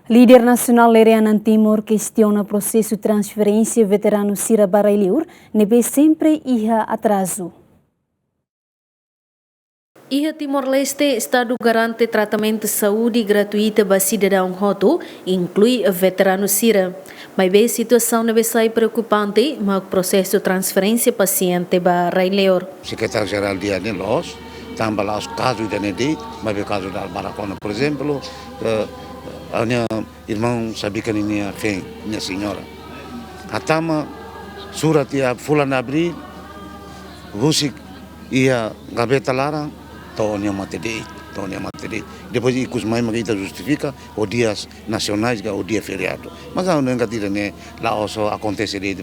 Líder nacional Lerianan Timor questiona o processo de transferência veterano Sira Baralheur, nebe sempre ia atraso. Iha Timor-Leste, Estado garante tratamento de saúde gratuito para cidadão roto, inclui veterano Sira. Mas bem, a situação não sai preocupante, mas o processo de transferência paciente para Baralheur. Secretário-Geral de Anelos, também lá os casos de Anedi, mas o caso da Albaracona, por exemplo, a minha irmã sabia que minha fé, minha senhora. A tama, surat ia fulana abril, você ia gaveta lara, Tony Matedei. Depois os mais magita justifica os dias nacionais que é o dia feriado. Mas a única tira né lá só acontece de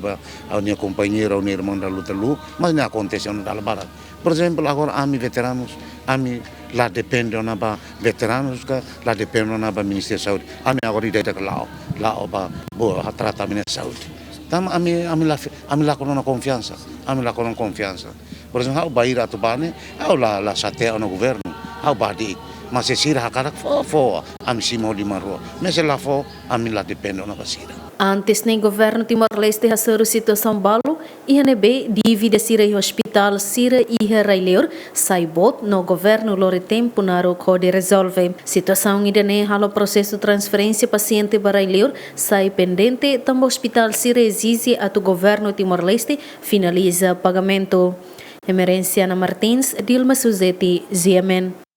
a minha companheira, a minha irmã da luta mas não acontece no Dalbara. Por exemplo, agora a veteranos, a lá depende na veteranos que lá depende na Ministério da Saúde. A agora ideia que lá para boa tratamento de saúde. Então a lá com confiança, Por exemplo, o Bahia Atubane, lá chateia no governo, o Bahia, mas se sira hakarak fo, simo di marro, mas lá fo, lá depende na basira. Antes nem governo Timor-Leste a situação balo, INB divide Sira e hospital Sira e Baralheur, sai bot no governo lore tempo na de resolve. Situação ainda nem halo processo de transferência paciente Baralheur, sai pendente, também hospital Sira exige a tu governo Timor-Leste finaliza pagamento. Emerenciana Martins, Dilma Suzeti, ZMN.